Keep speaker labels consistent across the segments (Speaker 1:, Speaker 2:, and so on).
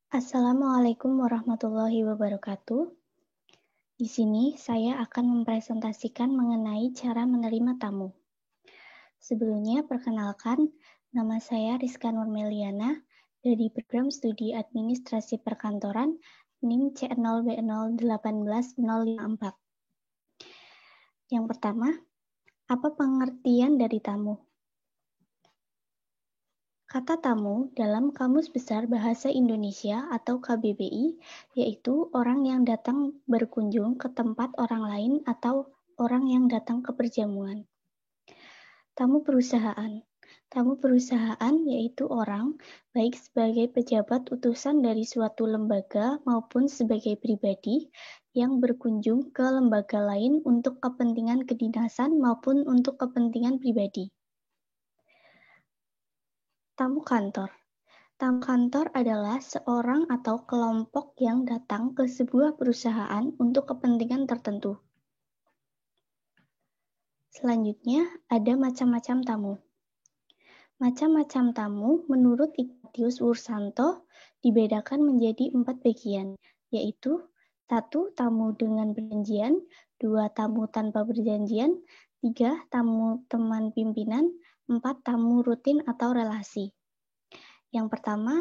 Speaker 1: Assalamualaikum warahmatullahi wabarakatuh. Di sini saya akan mempresentasikan mengenai cara menerima tamu. Sebelumnya, perkenalkan, nama saya Rizka Nurmeliana dari Program Studi Administrasi Perkantoran NIM C0B0181054. Yang pertama, apa pengertian dari tamu? Kata tamu dalam Kamus Besar Bahasa Indonesia atau KBBI yaitu orang yang datang berkunjung ke tempat orang lain atau orang yang datang ke perjamuan. Tamu perusahaan. Tamu perusahaan yaitu orang baik sebagai pejabat utusan dari suatu lembaga maupun sebagai pribadi yang berkunjung ke lembaga lain untuk kepentingan kedinasan maupun untuk kepentingan pribadi. Tamu kantor. Tamu kantor adalah seorang atau kelompok yang datang ke sebuah perusahaan untuk kepentingan tertentu. Selanjutnya, ada macam-macam tamu. Macam-macam tamu menurut Ignatius Wursanto dibedakan menjadi 4 bagian, yaitu 1. Tamu dengan perjanjian, 2. Tamu tanpa perjanjian, 3. Tamu teman pimpinan, 4. Tamu rutin atau relasi. Yang pertama,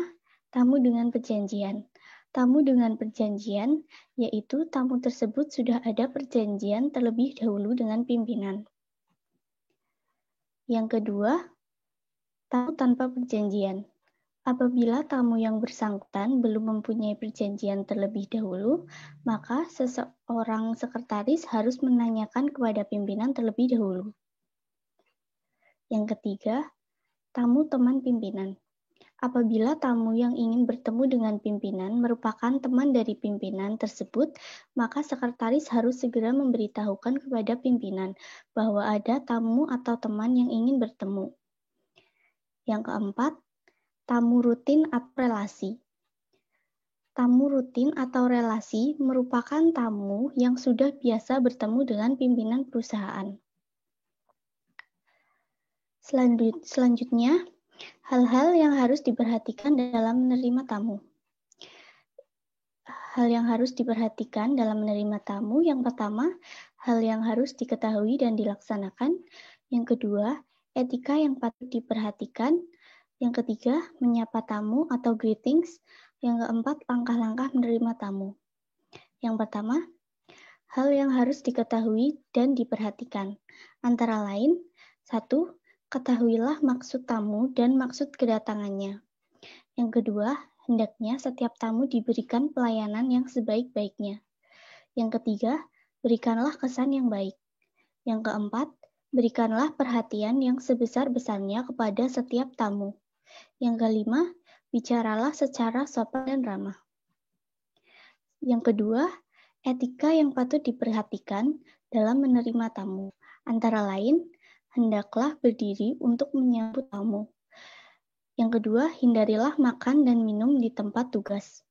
Speaker 1: tamu dengan perjanjian. Tamu dengan perjanjian, yaitu tamu tersebut sudah ada perjanjian terlebih dahulu dengan pimpinan. Yang kedua, tamu tanpa perjanjian. Apabila tamu yang bersangkutan belum mempunyai perjanjian terlebih dahulu, maka seseorang sekretaris harus menanyakan kepada pimpinan terlebih dahulu. Yang ketiga, tamu teman pimpinan. Apabila tamu yang ingin bertemu dengan pimpinan merupakan teman dari pimpinan tersebut, maka sekretaris harus segera memberitahukan kepada pimpinan bahwa ada tamu atau teman yang ingin bertemu. Yang keempat, tamu rutin atau relasi. Tamu rutin atau relasi merupakan tamu yang sudah biasa bertemu dengan pimpinan perusahaan. Selanjutnya, hal-hal yang harus diperhatikan dalam menerima tamu. Hal yang harus diperhatikan dalam menerima tamu, yang pertama, hal yang harus diketahui dan dilaksanakan. Yang kedua, etika yang patut diperhatikan. Yang ketiga, menyapa tamu atau greetings. Yang keempat, langkah-langkah menerima tamu. Yang pertama, hal yang harus diketahui dan diperhatikan. Antara lain, 1. Ketahuilah maksud tamu dan maksud kedatangannya. Yang kedua, hendaknya setiap tamu diberikan pelayanan yang sebaik-baiknya. Yang ketiga, berikanlah kesan yang baik. Yang keempat, berikanlah perhatian yang sebesar-besarnya kepada setiap tamu. Yang kelima, bicaralah secara sopan dan ramah. Yang kedua, etika yang patut diperhatikan dalam menerima tamu. Antara lain, hendaklah berdiri untuk menyambut tamu. Yang kedua, hindarilah makan dan minum di tempat tugas.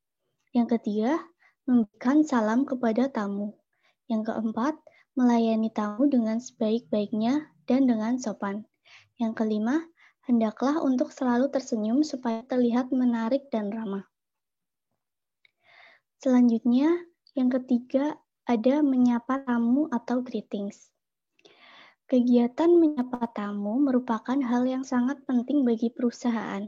Speaker 1: Yang ketiga, memberikan salam kepada tamu. Yang keempat, melayani tamu dengan sebaik-baiknya dan dengan sopan. Yang kelima, hendaklah untuk selalu tersenyum supaya terlihat menarik dan ramah. Selanjutnya, yang ketiga, ada menyapa tamu atau greetings. Kegiatan menyapa tamu merupakan hal yang sangat penting bagi perusahaan.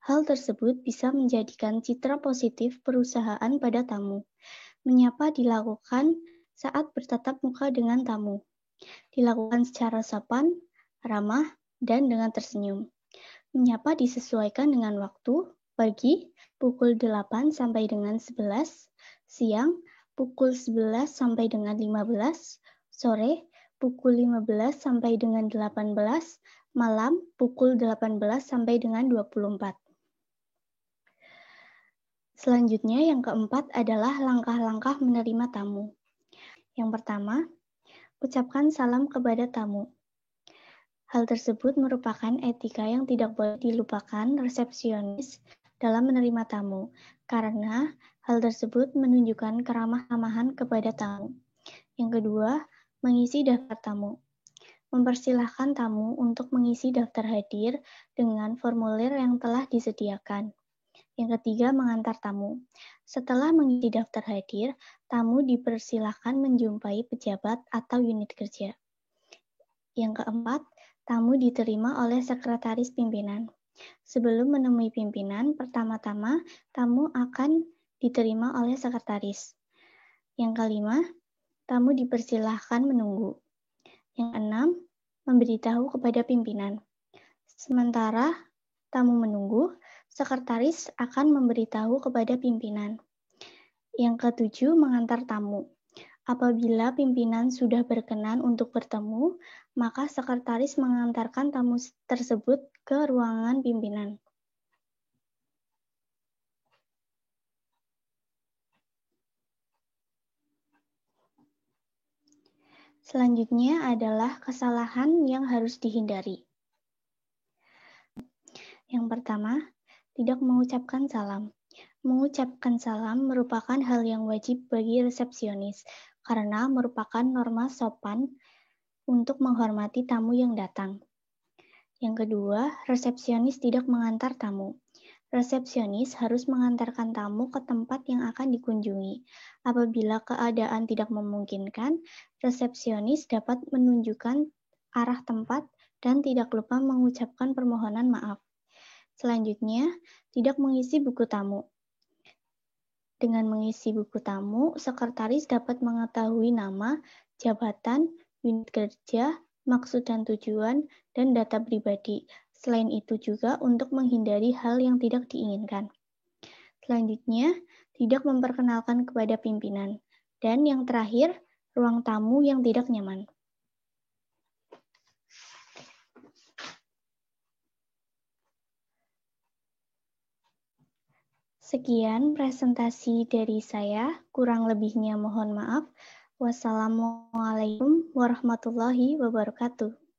Speaker 1: Hal tersebut bisa menjadikan citra positif perusahaan pada tamu. Menyapa dilakukan saat bertatap muka dengan tamu. Dilakukan secara sopan, ramah, dan dengan tersenyum. Menyapa disesuaikan dengan waktu, pagi pukul 8 sampai dengan 11, siang pukul 11 sampai dengan 15, sore pukul 15 sampai dengan 18, malam pukul 18 sampai dengan 24. Selanjutnya yang keempat adalah langkah-langkah menerima tamu. Yang pertama, ucapkan salam kepada tamu. Hal tersebut merupakan etika yang tidak boleh dilupakan resepsionis dalam menerima tamu, karena hal tersebut menunjukkan keramah-tamahan kepada tamu. Yang kedua, mengisi daftar tamu. Mempersilahkan tamu untuk mengisi daftar hadir dengan formulir yang telah disediakan. Yang ketiga, mengantar tamu. Setelah mengisi daftar hadir, tamu dipersilahkan menjumpai pejabat atau unit kerja. Yang keempat, tamu diterima oleh sekretaris pimpinan. Sebelum menemui pimpinan, pertama-tama tamu akan diterima oleh sekretaris. Yang kelima, tamu dipersilahkan menunggu. Yang keenam, memberitahu kepada pimpinan. Sementara tamu menunggu, sekretaris akan memberitahu kepada pimpinan. Yang ketujuh, mengantar tamu. Apabila pimpinan sudah berkenan untuk bertemu, maka sekretaris mengantarkan tamu tersebut ke ruangan pimpinan. Selanjutnya adalah kesalahan yang harus dihindari. Yang pertama, tidak mengucapkan salam. Mengucapkan salam merupakan hal yang wajib bagi resepsionis karena merupakan norma sopan untuk menghormati tamu yang datang. Yang kedua, resepsionis tidak mengantar tamu. Resepsionis harus mengantarkan tamu ke tempat yang akan dikunjungi. Apabila keadaan tidak memungkinkan, resepsionis dapat menunjukkan arah tempat dan tidak lupa mengucapkan permohonan maaf. Selanjutnya, tidak mengisi buku tamu. Dengan mengisi buku tamu, sekretaris dapat mengetahui nama, jabatan, unit kerja, maksud dan tujuan, dan data pribadi. Selain itu juga untuk menghindari hal yang tidak diinginkan. Selanjutnya, tidak memperkenalkan kepada pimpinan. Dan yang terakhir, ruang tamu yang tidak nyaman. Sekian presentasi dari saya, kurang lebihnya mohon maaf. Wassalamualaikum warahmatullahi wabarakatuh.